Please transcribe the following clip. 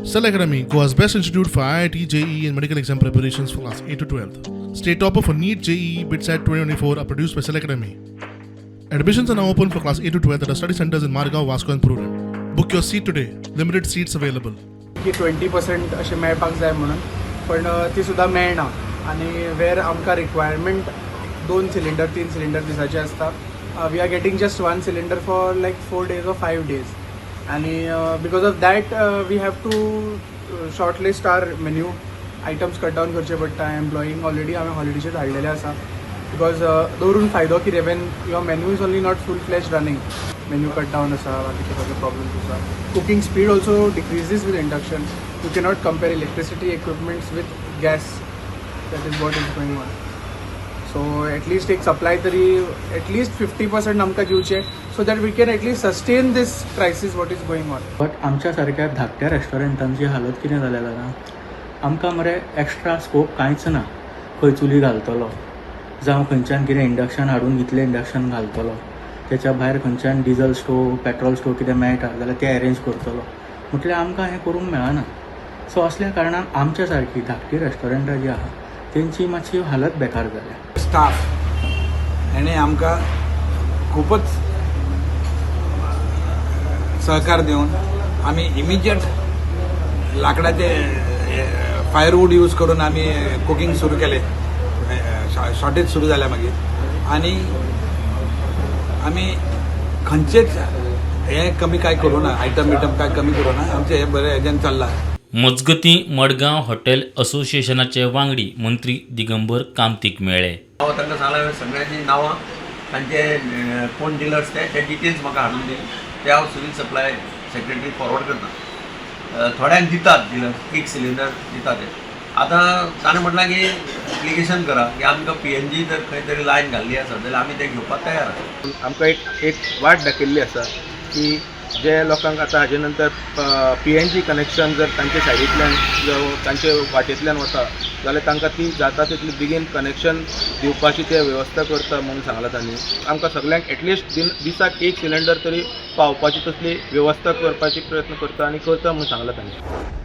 Cell Academy, Goa's best institute for IIT, JEE and medical exam preparations for class 8 to 12th. State topper for NEET, JEE, BITSAT 2024 are produced by Cell Academy. Admissions are now open for class 8 to 12th at our study centers in Margao, Vasco and Prudent. Book your seat today. Limited seats available. की 20% अशें मेळपाक जाय म्हणून पण ती सुद्दां मेळना आनी वेर आमकां रिक्वायरमेंट 2 सिलिंडर 3 सिलिंडर दिसाचे आसता we are getting just 1 cylinder for like 4 days or 5 days आनी because of that we have to shortlist our menu items cut down करचे पडटा एम्प्लॉईंग ऑलरेडी हांवें हॉलिडेचेर धाडलेले आसा बिकॉज दवरून फायदो कितें when your menu is only not full flash running menu cut down आसा बाकीचे सगळे प्रॉब्लम्स आसा cooking speed also decreases with induction you cannot compare electricity equipments with gas that is what is going on so at least एक supply तरी at least 50% आमकां दिवचे so that we can at least sustain this crisis what is going on. But आमच्या सारक्या धाकट्या रेस्टॉरंटांची हालत कितें जाल्या जाणा आमकां मरे एक्स्ट्रा स्कोप कांयच ना खंय चुली घालतलो जावं खंयच्यान कितें इंडक्शन हाडून इतलें इंडक्शन घालतलो त्याच्या भायर खंयच्यान डिझल स्टोव पेट्रोल स्टोव कितें मेळटा जाल्यार ते अरेंज करतलो म्हटल्यार आमकां हें करूंक मेळना. सो असल्या कारणान आमच्या सारकी धाकटी रेस्टॉरंटां जीं आहा तेंची मातशी हालत बेकार जाल्या. स्टाफ हेणे आमकां खूपच सहकार दिवन आमी इमिजिएट लाकडाचे फायरवूड यूज करून आमी कुकिंग सुरू केलें शॉर्टेज सुरू जाल्या मागीर आनी आमी खंयचेच हे कमी काय करूं ना आयटम काय कमी करूं ना आमचें हे बरें हेज्यान चल्लां. मजगती मडगांव हॉटेल असोसिएशनाचे वांगडी मंत्री दिगंबर कामतीक मेळ्ळे. हांव तांकां सांगलें सगळ्यांची नांवां तांचे कोण डिलर्स ते डिटेल्स म्हाका हाडून दी ते हांव सिवील सप्लाय सेक्रेटरी फॉरवर्ड करता. थोड्यांक दितात डिलर्स 1 सिलिंडर दितात ते आतां ताणें म्हटलां की एप्लिकेशन करा की आमकां PNG जर खंय तरी लायन घाल्ली आसा जाल्यार आमी ते घेवपाक तयार आसा. आमकां एक वाट दाखयल्ली आसा की जे लोकांक आतां हाजे नंतर PNG कनेक्शन जर तांचे सायडींतल्यान जावं तांचे वाटेंतल्यान वता जाल्यार तांकां ती जाता तितली बेगीन कनेक्शन दिवपाची ते वेवस्था करता म्हणून सांगलां तांणी. आमकां सगळ्यांक एटलिस्ट दिसाक 1 सिलिंडर तरी पावपाची तसली वेवस्था करपाची प्रयत्न करता आनी करता म्हणून सांगलां तांणी.